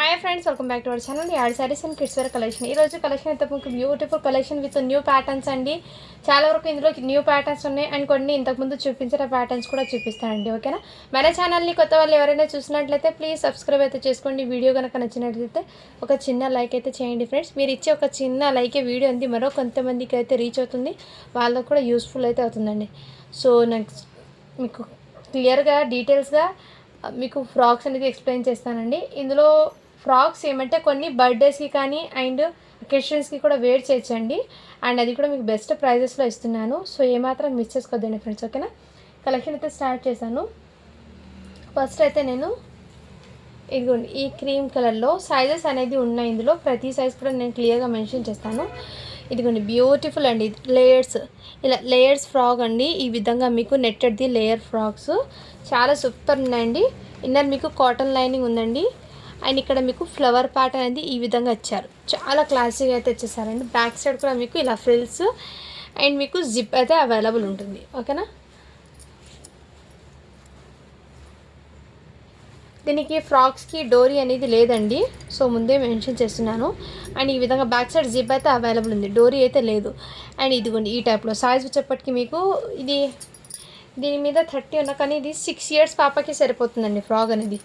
Hi friends, welcome back to our channel add sarees and kids wear collection. ఈరోజు collection అయితే మీకు beautiful collection with new patterns అండి. చాలా వరకు ఇందులో న్యూ ప్యాటర్న్స్ ఉన్నాయి అండ్ కొన్ని ఇంతకుముందు చూపించిన ప్యాటర్న్స్ కూడా చూపిస్తానండి. ఓకేనా, మన ఛానల్ని కొత్త వాళ్ళు ఎవరైనా చూసినట్లయితే ప్లీజ్ సబ్స్క్రైబ్ అయితే చేసుకోండి. వీడియో కనుక నచ్చినట్లయితే ఒక చిన్న లైక్ అయితే చేయండి ఫ్రెండ్స్. మీరు ఇచ్చే ఒక చిన్న లైకే వీడియో ఉంది మరో కొంతమందికి అయితే రీచ్ అవుతుంది, వాళ్ళకు కూడా యూస్ఫుల్ అయితే అవుతుందండి. సో నెక్స్ట్ మీకు క్లియర్గా డీటెయిల్స్గా మీకు ఫ్రాక్స్ అనేది ఎక్స్ప్లెయిన్ చేస్తానండి. ఇందులో ఫ్రాక్స్ ఏమంటే కొన్ని బర్త్డేస్కి కానీ అండ్ అకేషన్స్కి కూడా వేర్ చేయొచ్చండి. అండ్ అది కూడా మీకు బెస్ట్ ప్రైజెస్లో ఇస్తున్నాను. సో ఏమాత్రం మిస్ చేసుకోవద్దండి ఫ్రెండ్స్. ఓకేనా, కలెక్షన్ అయితే స్టార్ట్ చేశాను. ఫస్ట్ అయితే నేను ఇదిగోండి ఈ క్రీమ్ కలర్లో సైజెస్ అనేది ఉన్నాయి. ఇందులో ప్రతి సైజ్ కూడా నేను క్లియర్గా మెన్షన్ చేస్తాను. ఇదిగోండి బ్యూటిఫుల్ అండి, లేయర్స్, ఇలా లేయర్స్ ఫ్రాక్ అండి. ఈ విధంగా మీకు నెట్టెడ్ది లేయర్ ఫ్రాక్స్ చాలా సూపర్ ఉన్నాయండి. ఇన్నర్ మీకు కాటన్ లైనింగ్ ఉందండి. అండ్ ఇక్కడ మీకు ఫ్లవర్ పార్ట్ అనేది ఈ విధంగా ఇచ్చారు, చాలా క్లాసీగా అయితే ఇచ్చేసారండి. బ్యాక్ సైడ్ కూడా మీకు ఇలా ఫ్రిల్స్ అండ్ మీకు జిప్ అయితే అవైలబుల్ ఉంటుంది. ఓకేనా, దీనికి ఫ్రాక్స్కి డోరీ అనేది లేదండి, సో ముందే మెన్షన్ చేస్తున్నాను. అండ్ ఈ విధంగా బ్యాక్ సైడ్ జిప్ అయితే అవైలబుల్ ఉంది, డోరీ అయితే లేదు. అండ్ ఇదిగోండి ఈ టైప్లో సైజ్ వచ్చేప్పటికి మీకు ఇది దీని మీద 30 ఉన్నా కానీ ఇది 6 years పాపకి సరిపోతుందండి. ఫ్రాక్ అనేది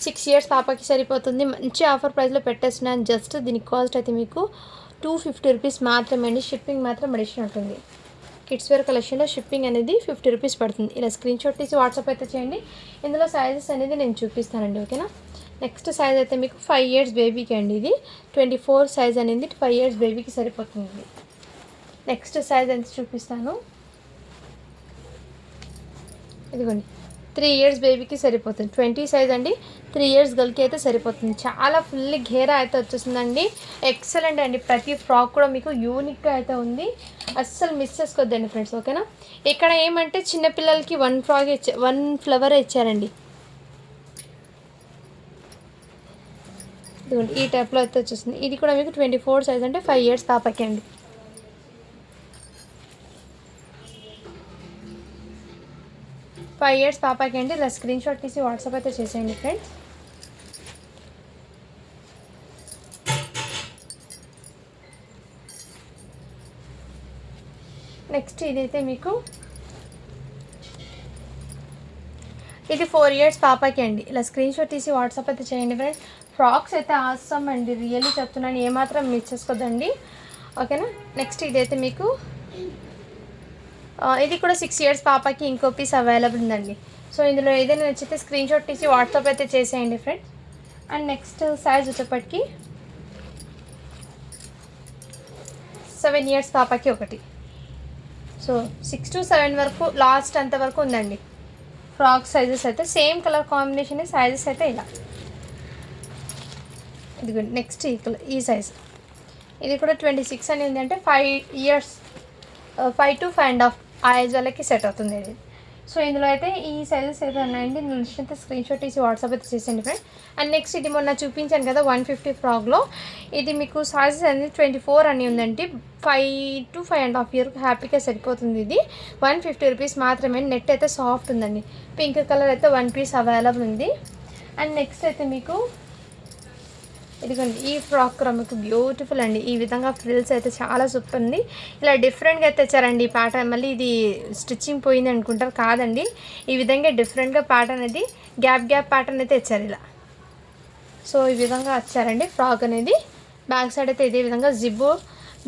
6 years పాపకి సరిపోతుంది. మంచి ఆఫర్ ప్రైస్లో పెట్టేస్తున్నాను. జస్ట్ దీని కాస్ట్ అయితే మీకు 250 రూపీస్ మాత్రమే అండి. షిప్పింగ్ మాత్రం అడిషన్ ఉంటుంది. కిడ్స్ వేర్ కలెక్షన్లో షిప్పింగ్ అనేది 50 రూపీస్ పడుతుంది. ఇలా స్క్రీన్ షాట్ తీసి వాట్సాప్ అయితే చేయండి. ఇందులో సైజెస్ అనేది నేను చూపిస్తానండి. ఓకేనా, నెక్స్ట్ సైజ్ అయితే మీకు 5 years బేబీకి అండి. ఇది 24 సైజ్ అనేది 5 years బేబీకి సరిపోతుంది. నెక్స్ట్ సైజ్ ఎంత చూపిస్తాను. ఇదిగోండి 3 years బేబీకి సరిపోతుంది. 20 సైజ్ అండి. 3 years గర్ల్కి అయితే సరిపోతుంది. చాలా ఫుల్లీ ఘేరా అయితే వచ్చేస్తుందండి. ఎక్సలెంట్ అండి. ప్రతి ఫ్రాక్ కూడా మీకు యూనిక్గా అయితే ఉంది, అస్సలు మిస్ చేసుకోవద్దండి ఫ్రెండ్స్. ఓకేనా, ఇక్కడ ఏమంటే చిన్నపిల్లలకి 1 ఫ్రాక్ 1 ఫ్లవర్ ఇచ్చారండి. ఇదిగోండి ఈ టైప్లో అయితే వచ్చేస్తుంది. ఇది కూడా మీకు 24 సైజ్ అంటే 5 years పాపకి అండి. ఫైవ్ ఇయర్స్ పాపకి అండి. ఇలా స్క్రీన్ షాట్ తీసి వాట్సాప్ అయితే చేసేయండి ఫ్రెండ్స్. నెక్స్ట్ ఇదైతే మీకు ఇది 4 years పాపకి అండి. ఇలా స్క్రీన్ షాట్ తీసి వాట్సాప్ అయితే చేయండి ఫ్రెండ్స్. ఫ్రాక్స్ అయితే ఆసమ్ అండి, రియల్లీ చెప్తున్నాను, ఏమాత్రం మిస్ చేసుకోదండి. ఓకేనా, నెక్స్ట్ ఇదైతే మీకు ఇది కూడా 6 years పాపకి ఇంకో పీస్ అవైలబుల్ ఉందండి. సో ఇందులో ఏదైనా నచ్చితే స్క్రీన్ షాట్ తీసి వాట్సాప్ అయితే చేసేయండి ఫ్రెండ్స్. అండ్ నెక్స్ట్ సైజ్ వచ్చేప్పటికి 7 years పాపకి ఒకటి. సో 6 to 7 వరకు లాస్ట్ అంతవరకు ఉందండి ఫ్రాక్ సైజెస్ అయితే. సేమ్ కలర్ కాంబినేషన్ సైజెస్ అయితే ఇలా. ఇదిగోండి నెక్స్ట్ ఈ సైజ్, ఇది కూడా 26 అని ఉంది, అంటే 5 years 5 to 5.5 ఆ ఏజ్ వాళ్ళకి సెట్ అవుతుంది ఇది. సో ఇందులో అయితే ఈ సైజెస్ అయితే ఉన్నాయండి. నచ్చితే స్క్రీన్ షాట్ తీసి వాట్సాప్ అయితే చేసేయండి ఫ్రెండ్. అండ్ నెక్స్ట్ ఇది మొన్న చూపించాను కదా 150 ఫ్రాక్లో, ఇది మీకు సైజెస్ అనేది 24 అని ఉందండి. 5 to 5.5 years హ్యాపీగా సరిపోతుంది. ఇది 150 రూపీస్ మాత్రమే. నెట్ అయితే సాఫ్ట్ ఉందండి. పింక్ కలర్ అయితే 1 piece అవైలబుల్ ఉంది. అండ్ నెక్స్ట్ అయితే మీకు ఇదిగోండి ఈ ఫ్రాక్ కూడా మీకు బ్యూటిఫుల్ అండి. ఈ విధంగా ఫ్రిల్స్ అయితే చాలా సూపర్ ఉంది. ఇలా డిఫరెంట్గా అయితే తెచ్చారండి ఈ ప్యాటర్న్. మళ్ళీ ఇది స్టిచ్చింగ్ పోయింది అనుకుంటారు, కాదండి. ఈ విధంగా డిఫరెంట్గా ప్యాటర్న్ అనేది గ్యాప్ ప్యాటర్న్ అయితే ఇచ్చారు ఇలా. సో ఈ విధంగా వచ్చారండి ఫ్రాక్ అనేది. బ్యాక్ సైడ్ అయితే ఇదే విధంగా జిబ్బు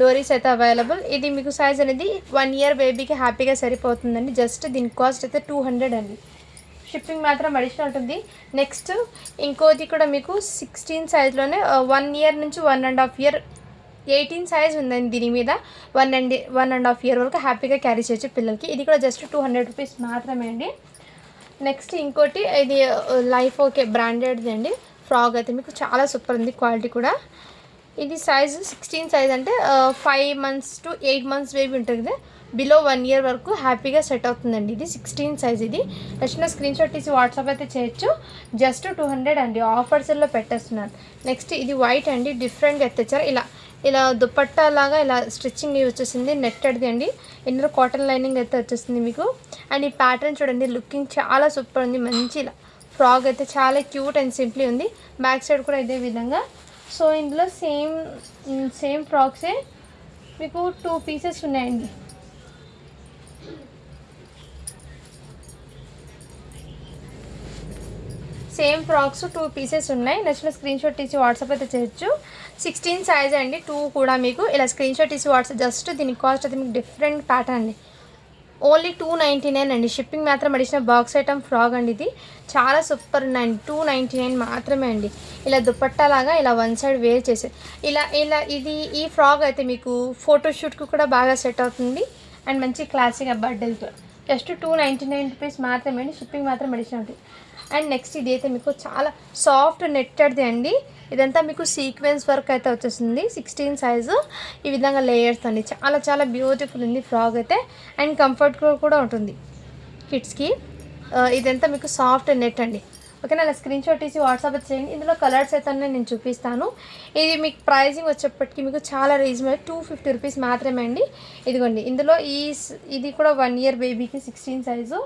డోరీస్ అయితే అవైలబుల్. ఇది మీకు సైజ్ అనేది 1 year బేబీకి హ్యాపీగా సరిపోతుందండి. జస్ట్ దీని కాస్ట్ అయితే 200 అండి. షిప్పింగ్ మాత్రం అడిషనల్ ఉంటుంది. నెక్స్ట్ ఇంకోది కూడా మీకు 16 సైజ్లోనే 1 year నుంచి 1.5 year 18 సైజ్ ఉందండి. దీని మీద 1.5 year వరకు హ్యాపీగా క్యారీ చేయొచ్చు పిల్లలకి. ఇది కూడా జస్ట్ 200 రూపీస్ మాత్రమే అండి. నెక్స్ట్ ఇంకోటి ఇది లైఫ్ ఓకే బ్రాండెడ్ది అండి. ఫ్రాక్ అయితే మీకు చాలా సూపర్ ఉంది, క్వాలిటీ కూడా. ఇది సైజ్ 16 సైజ్ అంటే 5 months to 8 months బేబీ ఉంటుంది కదా, బిలో 1 year వరకు హ్యాపీగా సెట్ అవుతుందండి. ఇది 16 సైజ్. ఇది నచ్చిన స్క్రీన్ షాట్ తీసి వాట్సాప్ అయితే చేయొచ్చు. జస్ట్ 200 అండి. ఆఫర్స్లో పెట్టేస్తున్నాను. నెక్స్ట్ ఇది వైట్ అండి, డిఫరెంట్గా ఎత్తేచ్చారు. ఇలా దుపట్టా లాగా ఇలా స్టిచ్చింగ్ వచ్చేసింది, నెట్టెడ్ది అండి. ఇందులో కాటన్ లైనింగ్ అయితే వచ్చేసింది మీకు. అండ్ ఈ ప్యాటర్న్ చూడండి, లుకింగ్ చాలా సూపర్ ఉంది. మంచి ఇలా ఫ్రాక్ అయితే చాలా క్యూట్ అండ్ సింప్లీ ఉంది. బ్యాక్ సైడ్ కూడా ఇదే విధంగా. సో ఇందులో సేమ్ ఫ్రాక్సే మీకు 2 పీసెస్ ఉన్నాయండి. సేమ్ ఫ్రాక్స్ 2 పీసెస్ ఉన్నాయి. నచ్చిన స్క్రీన్ షాట్ తీసి వాట్సాప్ అయితే చేయొచ్చు. 16 సైజ్ అండి. 2 కూడా మీకు ఇలా స్క్రీన్ షాట్ తీసి వాట్సాప్. జస్ట్ దీని కాస్ట్ అయితే మీకు డిఫరెంట్ ప్యాటర్న్ అండి. ఓన్లీ 299 అండి. షిప్పింగ్ మాత్రం అడిషనల్ బాక్స్ ఐటమ్ ఫ్రాక్ అండి. ఇది చాలా సూపర్ ఉందండి. 299 మాత్రమే అండి. ఇలా దుపట్టా లాగా ఇలా వన్ సైడ్ వేర్ చేసే ఇది ఈ ఫ్రాక్ అయితే మీకు ఫోటోషూట్కి కూడా బాగా సెట్ అవుతుంది అండ్ మంచి క్లాసిక్గా బర్త్డేకి. జస్ట్ 299 రూపీస్ మాత్రమే అండి. షిప్పింగ్ మాత్రం అడిషనల్ ఉంటుంది. అండ్ నెక్స్ట్ ఇది అయితే మీకు చాలా సాఫ్ట్ నెట్టెడ్ది అండి. ఇదంతా మీకు సీక్వెన్స్ వర్క్ అయితే వచ్చేస్తుంది. 16 సైజు ఈ విధంగా లేయర్స్ అండి. చాలా చాలా బ్యూటిఫుల్ ఉంది ఫ్రాక్ అయితే అండ్ కంఫర్ట్ కూడా ఉంటుంది కిడ్స్కి. ఇదంతా మీకు సాఫ్ట్ నెట్ అండి. ఓకేనా, అలా స్క్రీన్ షాట్ తీసి వాట్సాప్ చేయండి. ఇందులో కలర్స్ అయితే నేను చూపిస్తాను. ఇది మీకు ప్రైజింగ్ వచ్చేప్పటికి మీకు చాలా రీజనబుల్ 250 రూపీస్ మాత్రమే అండి. ఇదిగోండి, ఇందులో ఇది కూడా 1 ఇయర్ బేబీకి 16 సైజు.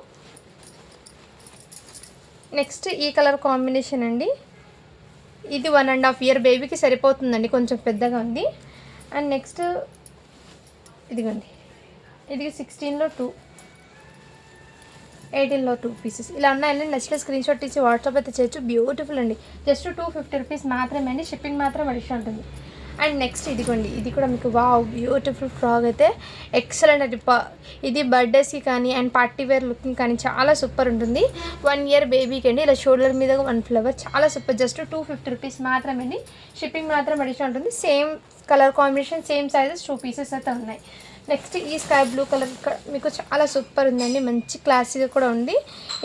నెక్స్ట్ ఈ కలర్ కాంబినేషన్ అండి. ఇది 1.5 ఇయర్ బేబీకి సరిపోతుందండి, కొంచెం పెద్దగా ఉంది. అండ్ నెక్స్ట్ ఇదిగోండి, ఇది 16లో 2, 18లో 2 పీసెస్ ఇలా ఉన్నాయండి. నచ్చిన స్క్రీన్ షాట్ తీసి వాట్సాప్ అయితే చేయొచ్చు. బ్యూటిఫుల్ అండి. జస్ట్ 250 రూపీస్ మాత్రమే అండి. షిప్పింగ్ మాత్రం అడిషనల్ ఉంటుంది. అండ్ నెక్స్ట్ ఇదిగోండి, ఇది కూడా మీకు వావ్ బ్యూటిఫుల్ ఫ్రాక్ అయితే ఎక్సలెంట్ అండి. ఇది బర్త్డేస్కి కానీ అండ్ పార్టీ వేర్ లుకింగ్ కానీ చాలా సూపర్ ఉంటుంది. 1 ఇయర్ బేబీకి అండి. ఇలా షోల్డర్ మీద 1 ఫ్లవర్ చాలా సూపర్. జస్ట్ 250 రూపీస్ మాత్రమే అండి. షిప్పింగ్ మాత్రం అడిషనల్ ఉంటుంది. Same colour combination, same sizes 2 pieces అయితే ఉన్నాయి. నెక్స్ట్ ఈ స్కై బ్లూ కలర్ మీకు చాలా సూపర్ ఉందండి. మంచి క్లాసీగా కూడా ఉంది.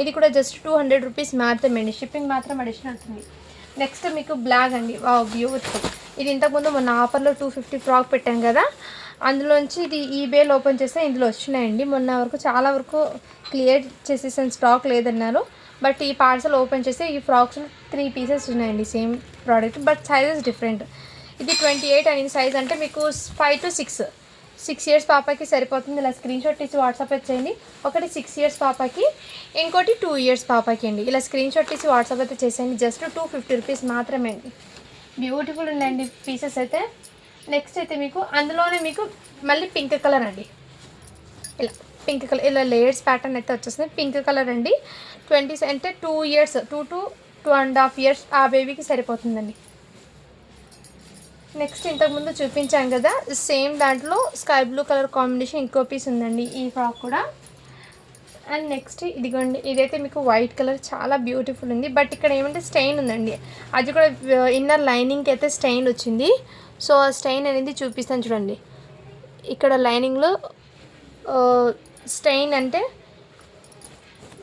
ఇది కూడా జస్ట్ 200 రూపీస్ మాత్రమే అండి. షిప్పింగ్ మాత్రం అడిషనల్ ఉంటుంది. నెక్స్ట్ మీకు బ్లాక్ అండి. Wow beautiful. ఇది ఇంతకుముందు మొన్న ఆఫర్లో 250 ఫ్రాక్ పెట్టాను కదా, అందులోంచి ఇది ఈబేలో ఓపెన్ చేస్తే ఇందులో వచ్చినాయండి. మొన్న వరకు చాలా వరకు క్లియర్ చేసేసిన స్టాక్ లేదన్నారు. బట్ ఈ పార్సల్ ఓపెన్ చేస్తే ఈ ఫ్రాక్స్లో 3 పీసెస్ ఉన్నాయండి. Same product but sizes different. ఇది 28 అనేది సైజ్, అంటే మీకు 5 to 6 ఇయర్స్ పాపకి సరిపోతుంది. ఇలా స్క్రీన్ షాట్ తీసి వాట్సాప్ చేయండి. ఒకటి 6 ఇయర్స్ పాపకి, ఇంకోటి 2 ఇయర్స్ పాపకి అండి. ఇలా స్క్రీన్ షాట్ తీసి వాట్సాప్ అయితే చేసేయండి. జస్ట్ 250 రూపీస్ మాత్రమే అండి. బ్యూటిఫుల్ ఉందండి పీసెస్ అయితే. నెక్స్ట్ అయితే మీకు అందులోనే మీకు మళ్ళీ పింక్ కలర్ అండి. ఇలా పింక్ కలర్, ఇలా లేయర్స్ ప్యాటర్న్ అయితే వచ్చేస్తుంది. పింక్ కలర్ అండి. 20 అంటే 2 ఇయర్స్, 2 to 2.5 ఇయర్స్ ఆ బేబీకి సరిపోతుందండి. నెక్స్ట్ ఇంతకుముందు చూపించాం కదా, సేమ్ దాంట్లో స్కై బ్లూ కలర్ కాంబినేషన్ ఇంకో పీస్ ఉందండి ఈ ఫ్రాక్ కూడా. అండ్ నెక్స్ట్ ఇదిగోండి, ఇదైతే మీకు వైట్ కలర్ చాలా బ్యూటిఫుల్ ఉంది. బట్ ఇక్కడ ఏమంటే స్టెయిన్ ఉందండి. అది కూడా ఇన్నర్ లైనింగ్కి అయితే స్టెయిన్ వచ్చింది. సో ఆ స్టెయిన్ అనేది చూపిస్తాను చూడండి. ఇక్కడ లైనింగ్లో స్టెయిన్ అంటే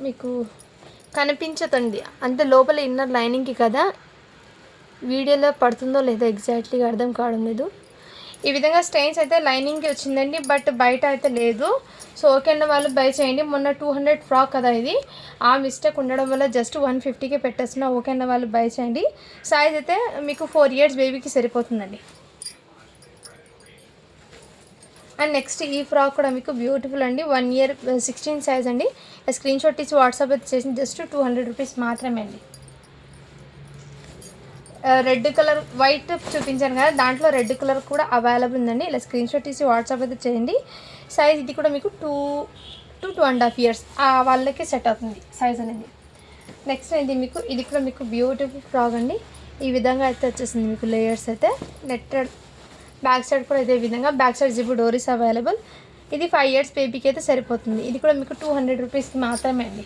మీకు కనిపించదండి, అంతే లోపల ఇన్నర్ లైనింగ్కి కదా. వీడియోలో పడుతుందో లేదో ఎగ్జాక్ట్లీగా అర్థం కావడం లేదు. ఈ విధంగా స్టెయిన్స్ అయితే లైనింగ్కి వచ్చిందండి, బట్ బయట అయితే లేదు. సో ఓకే అన్న వాళ్ళు బై చేయండి. మొన్న 200 ఫ్రాక్ కదా ఇది, ఆ మిస్టేక్ ఉండడం వల్ల జస్ట్ 150కే పెట్టేస్తున్నా. ఓకే అన్న వాళ్ళు బై చేయండి. సైజ్ అయితే మీకు 4 ఇయర్స్ బేబీకి సరిపోతుందండి. అండ్ నెక్స్ట్ ఈ ఫ్రాక్ కూడా మీకు బ్యూటిఫుల్ అండి. 1 ఇయర్ 16 సైజ్ అండి. స్క్రీన్ షాట్ ఇచ్చి వాట్సాప్ అయితే చేసి జస్ట్ 200 రూపీస్ మాత్రమే అండి. రెడ్ కలర్ వైట్ చూపించాను కదా, దాంట్లో రెడ్ కలర్ కూడా అవైలబుల్ ఉందండి. ఇలా స్క్రీన్ షాట్ తీసి వాట్సాప్ అయితే చేయండి. సైజ్ ఇది కూడా మీకు 2 to 2.5 ఇయర్స్ వాళ్ళకి సెట్ అవుతుంది సైజ్ అనేది. నెక్స్ట్ ఇది కూడా మీకు బ్యూటిఫుల్ ఫ్రాక్ అండి. ఈ విధంగా అయితే వచ్చేసింది మీకు లేయర్స్ అయితే నెట్టెడ్. బ్యాక్ సైడ్ కూడా ఇదే విధంగా, బ్యాక్ సైడ్ జిప్ డోరీస్ అవైలబుల్. ఇది 5 ఇయర్స్ బేబీకి అయితే సరిపోతుంది. ఇది కూడా మీకు 200 రూపీస్కి మాత్రమే అండి.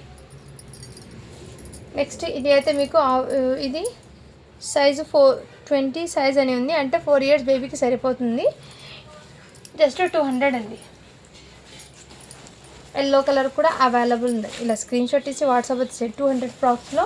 నెక్స్ట్ ఇది అయితే మీకు ఇది సైజు 20 సైజ్ అని ఉంది, అంటే 4 ఇయర్స్ బేబీకి సరిపోతుంది. జస్ట్ 200 అండి. ఎల్లో కలర్ కూడా అవైలబుల్ ఉంది. ఇలా స్క్రీన్ షాట్ ఇచ్చి వాట్సాప్ వచ్చి 200 ఫ్రాక్స్లో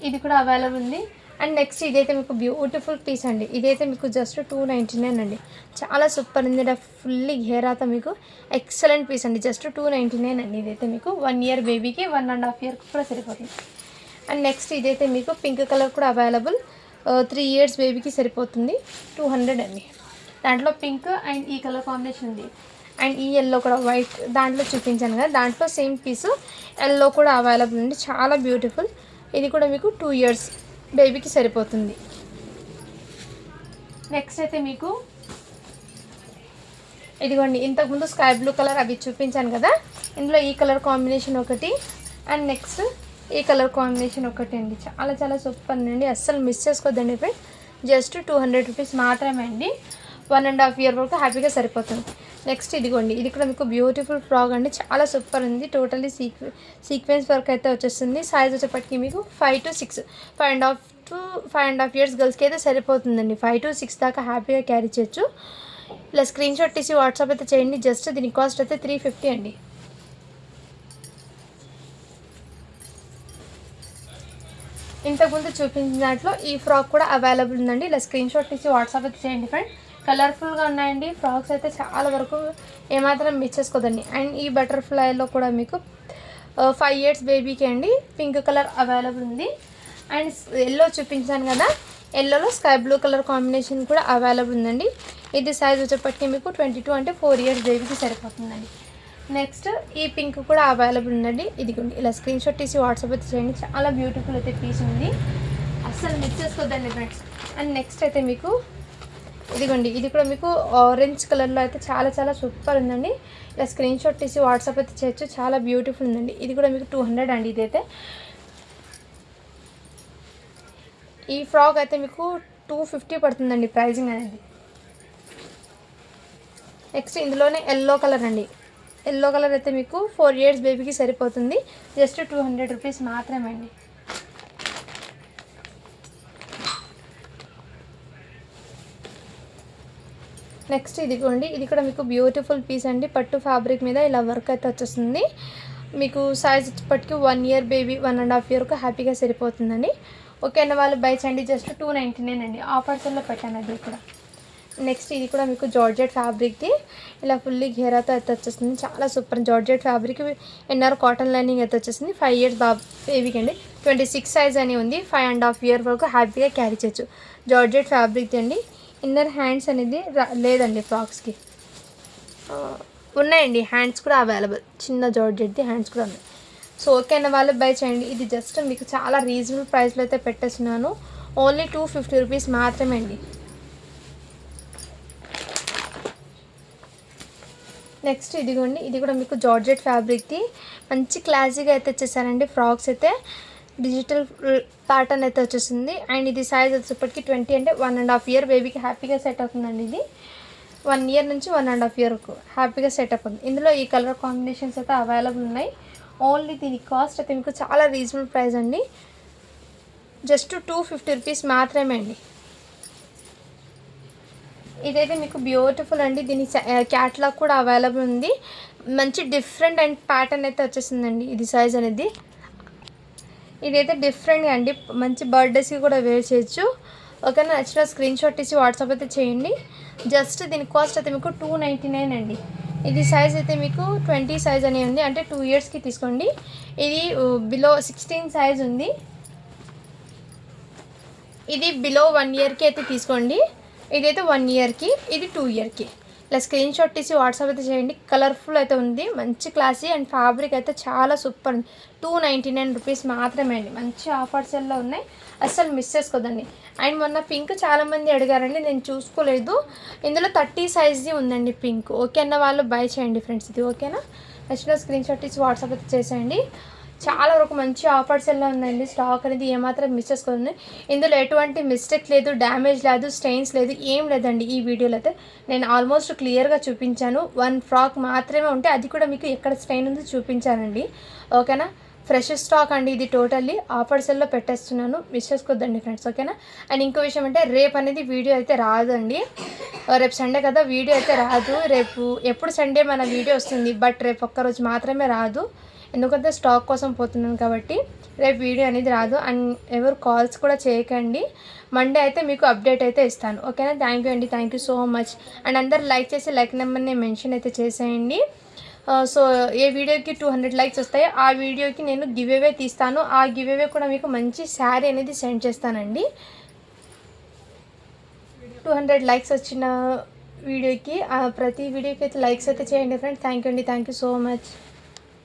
ఇది కూడా అవైలబుల్ ఉంది. అండ్ నెక్స్ట్ ఇదైతే మీకు బ్యూటిఫుల్ పీస్ అండి. ఇదైతే మీకు జస్ట్ 299 అండి. చాలా సూపర్ ఉంది. ఫుల్లీ హెయిరాతో మీకు ఎక్సలెంట్ పీస్ అండి. జస్ట్ 299 అండి. ఇదైతే మీకు 1 ఇయర్ బేబీకి 1.5 ఇయర్కి కూడా సరిపోతుంది. అండ్ నెక్స్ట్ ఇదైతే మీకు పింక్ కలర్ కూడా అవైలబుల్. 3 ఇయర్స్ బేబీకి సరిపోతుంది. 200 అండి. దాంట్లో పింక్ అండ్ ఈ కలర్ కాంబినేషన్ ఉంది. అండ్ ఈ ఎల్లో కూడా వైట్ దాంట్లో చూపించాను కదా, దాంట్లో సేమ్ పీసు ఎల్లో కూడా అవైలబుల్ ఉంది. చాలా బ్యూటిఫుల్. ఇది కూడా మీకు 2 ఇయర్స్ బేబీకి సరిపోతుంది. నెక్స్ట్ అయితే మీకు ఇదిగోండి, ఇంతకుముందు స్కై బ్లూ కలర్ అవి చూపించాను కదా, ఇందులో ఈ కలర్ కాంబినేషన్ ఒకటి అండ్ నెక్స్ట్ ఈ కలర్ కాంబినేషన్ ఒకటి అండి. చాలా చాలా సూపర్ అండి, అస్సలు మిస్ చేసుకోవద్దండి ఫ్రెండ్స్. జస్ట్ 200 రూపీస్ మాత్రమే అండి. 1.5 ఇయర్ వరకు హ్యాపీగా సరిపోతుంది. నెక్స్ట్ ఇదిగోండి, ఇది కూడా మీకు బ్యూటిఫుల్ ఫ్రాక్ అండి, చాలా సూపర్ ఉంది. టోటలీ సీక్వెన్స్ వర్క్ అయితే వచ్చేస్తుంది. సైజ్ వచ్చేప్పటికి మీకు 5 to 6, 5.5 ఇయర్స్ గర్ల్స్కి అయితే సరిపోతుందండి. 5 to 6 దాకా హ్యాపీగా క్యారీ చేయొచ్చు. ఇలా స్క్రీన్ షాట్ తీసి వాట్సాప్ అయితే చేయండి. జస్ట్ దీని కాస్ట్ అయితే 350 అండి. ఇంతకుముందు చూపించిన దాంట్లో ఈ ఫ్రాక్ కూడా అవైలబుల్ ఉందండి. ఇలా స్క్రీన్ షాట్ తీసి వాట్సాప్ అయితే చేయండి ఫ్రెండ్. కలర్ఫుల్గా ఉన్నాయండి ఫ్రాక్స్ అయితే, చాలా వరకు ఏమాత్రం మిస్ చేసుకోదండి. అండ్ ఈ బటర్ఫ్లైలో కూడా మీకు 5 ఇయర్స్ బేబీకి అండి పింక్ కలర్ అవైలబుల్ ఉంది. అండ్ ఎల్లో చూపించాను కదా, ఎల్లోలో స్కై బ్లూ కలర్ కాంబినేషన్ కూడా అవైలబుల్ ఉందండి. ఇది సైజ్ వచ్చేప్పటికీ మీకు 22 అంటే 4 ఇయర్స్ బేబీకి సరిపోతుందండి. నెక్స్ట్ ఈ పింక్ కూడా అవైలబుల్ ఉందండి. ఇదిగోండి, ఇలా స్క్రీన్ షాట్ తీసి వాట్సాప్ అయితే చేయండి. చాలా బ్యూటిఫుల్ అయితే పీస్ ఉంది, అస్సలు మిస్ చేసుకోవద్దండి ఫ్రెండ్స్. అండ్ నెక్స్ట్ అయితే మీకు ఇదిగోండి, ఇది కూడా మీకు ఆరెంజ్ కలర్లో అయితే చాలా చాలా సూపర్ ఉందండి. ఇలా స్క్రీన్ షాట్ తీసి వాట్సాప్ అయితే చేయొచ్చు, చాలా బ్యూటిఫుల్ ఉందండి. ఇది కూడా మీకు 200 అండి. ఇదైతే ఈ ఫ్రాక్ అయితే మీకు 250 పడుతుందండి ప్రైజింగ్ అనేది. నెక్స్ట్ ఇందులోనే ఎల్లో కలర్ అండి. ఎల్లో కలర్ అయితే మీకు 4 ఇయర్స్ బేబీకి సరిపోతుంది. జస్ట్ 200 రూపీస్ మాత్రమే అండి. నెక్స్ట్ ఇదిగోండి, ఇది కూడా మీకు బ్యూటిఫుల్ పీస్ అండి. పట్టు ఫ్యాబ్రిక్ మీద ఇలా వర్క్ అయితే వచ్చేస్తుంది. మీకు సైజ్ వచ్చేప్పటికి 1 ఇయర్ బేబీ 1.5 ఇయర్కు హ్యాపీగా సరిపోతుందండి. ఓకే అన్న వాళ్ళు బై చేయండి. జస్ట్ 299 అండి. ఆఫర్స్లో పెట్టాను అది కూడా. నెక్స్ట్ ఇది కూడా మీకు జార్జెట్ ఫ్యాబ్రిక్ది ఇలా ఫుల్లీ ఘేరాతో అయితే వచ్చేస్తుంది. చాలా సూపర్ జార్జెట్ ఫ్యాబ్రిక్, ఎన్ఆర్ కాటన్ లైనింగ్ అయితే వచ్చేసింది. 5 ఇయర్స్ బేబీకి అండి. 26 సైజ్ అని ఉంది. 5.5 ఇయర్ వరకు హ్యాపీగా క్యారీ చేయొచ్చు. జార్జెట్ ఫ్యాబ్రిక్ది అండి. ఇన్నర్ హ్యాండ్స్ అనేది లేదండి ఫ్రాక్స్కి, ఉన్నాయండి హ్యాండ్స్ కూడా అవైలబుల్. చిన్న జార్జెట్ది హ్యాండ్స్ కూడా ఉన్నాయి. సో ఓకే అన్న వాళ్ళు బై చేయండి. ఇది జస్ట్ మీకు చాలా రీజనబుల్ ప్రైస్లో అయితే పెట్టేస్తున్నాను. ఓన్లీ 250 రూపీస్ మాత్రమే అండి. నెక్స్ట్ ఇదిగోండి, ఇది కూడా మీకు జార్జెట్ ఫ్యాబ్రిక్ది మంచి క్లాసీగా అయితే వచ్చేసారండి. ఫ్రాక్స్ అయితే డిజిటల్ ప్యాటర్న్ అయితే వచ్చేసింది. అండ్ ఇది సైజ్ వచ్చేప్పటికి 20 అంటే 1.5 ఇయర్ బేబీకి హ్యాపీగా సెట్ అవుతుందండి. ఇది 1 ఇయర్ నుంచి 1.5 ఇయర్కు హ్యాపీగా సెట్ అవుతుంది. ఇందులో ఈ కలర్ కాంబినేషన్స్ అయితే అవైలబుల్ ఉన్నాయి. ఓన్లీ దీని కాస్ట్ అయితే మీకు చాలా రీజనబుల్ ప్రైస్ అండి. జస్ట్ 250 రూపీస్ మాత్రమే అండి. ఇదైతే మీకు బ్యూటిఫుల్ అండి. దీని క్యాట్లాగ్ కూడా అవైలబుల్ ఉంది. మంచి డిఫరెంట్ అండ్ ప్యాటర్న్ అయితే వచ్చేసిందండి. ఇది సైజ్ అనేది ఇదైతే డిఫరెంట్గా అండి, మంచి బర్త్డేస్కి కూడా వేర్ చేయొచ్చు. ఓకేనా, నచ్చిన స్క్రీన్ షాట్ తీసి వాట్సాప్ అయితే చేయండి. జస్ట్ దీని కాస్ట్ అయితే మీకు 299 అండి. ఇది సైజ్ అయితే మీకు 20 సైజ్ అని ఉంది, అంటే 2 ఇయర్స్కి తీసుకోండి. ఇది బిలో 16 సైజ్ ఉంది. ఇది బిలో 1 ఇయర్కి అయితే తీసుకోండి. ఇదైతే 1 ఇయర్కి, ఇది 2 ఇయర్కి. ఇలా స్క్రీన్ షాట్ తీసి వాట్సాప్ అయితే చేయండి. కలర్ఫుల్ అయితే ఉంది, మంచి క్లాసీ అండ్ ఫ్యాబ్రిక్ అయితే చాలా సూపర్ ఉంది. 299 రూపీస్ మాత్రమే అండి. మంచి ఆఫర్స్లో ఉన్నాయి, అస్సలు మిస్ చేసుకోదండి. అండ్ మొన్న పింక్ చాలామంది అడిగారండి, నేను చూసుకోలేదు. ఇందులో 30 సైజ్ది ఉందండి పింక్. ఓకే అన్న వాళ్ళు బై చేయండి ఫ్రెండ్స్. ఇది ఓకేనా, నచ్చిన స్క్రీన్ షాట్ తీసి వాట్సాప్ అయితే చేసేయండి. చాలా వరకు మంచి ఆఫర్స్ ఎలా ఉందండి. స్టాక్ అనేది ఏమాత్రం మిస్ చేసుకోండి. ఇందులో ఎటువంటి మిస్టేక్ లేదు, డ్యామేజ్ లేదు, స్టెయిన్స్ లేదు, ఏం లేదండి. ఈ వీడియోలో అయితే నేను ఆల్మోస్ట్ క్లియర్గా చూపించాను. 1 ఫ్రాక్ మాత్రమే ఉంటే అది కూడా మీకు ఎక్కడ స్టెయిన్ ఉందో చూపించానండి. ఓకేనా, ఫ్రెష్ స్టాక్ అండి. ఇది టోటల్లీ ఆఫర్స్లో పెట్టేస్తున్నాను, మిస్ చేసుకోవద్దండి ఫ్రెండ్స్. ఓకేనా. అండ్ ఇంకో విషయం అంటే రేపు అనేది వీడియో అయితే రాదండి. రేపు సండే కదా, వీడియో అయితే రాదు. రేపు ఎప్పుడు సండే మన వీడియో వస్తుంది, బట్ రేపు ఒక్కరోజు మాత్రమే రాదు. ఎందుకంటే స్టాక్ కోసం పోతున్నాను కాబట్టి రేపు వీడియో అనేది రాదు. అండ్ ఎవరు కాల్స్ కూడా చేయకండి. మండే అయితే మీకు అప్డేట్ అయితే ఇస్తాను. ఓకేనా. థ్యాంక్ యూ అండి, thank you so much. And అందరు లైక్ చేసి లైక్ నెంబర్ని మెన్షన్ అయితే చేసేయండి. సో ఏ వీడియోకి 200 లైక్స్ వస్తాయో ఆ వీడియోకి నేను గివ్ అవే తీస్తాను. ఆ గివ్ అవే కూడా మీకు మంచి శారీ అనేది సెండ్ చేస్తానండి. 200 లైక్స్ వచ్చిన వీడియోకి ప్రతి వీడియోకి అయితే లైక్స్ అయితే చేయండి ఫ్రెండ్స్. థ్యాంక్ యూ అండి, థ్యాంక్ యూ సో మచ్.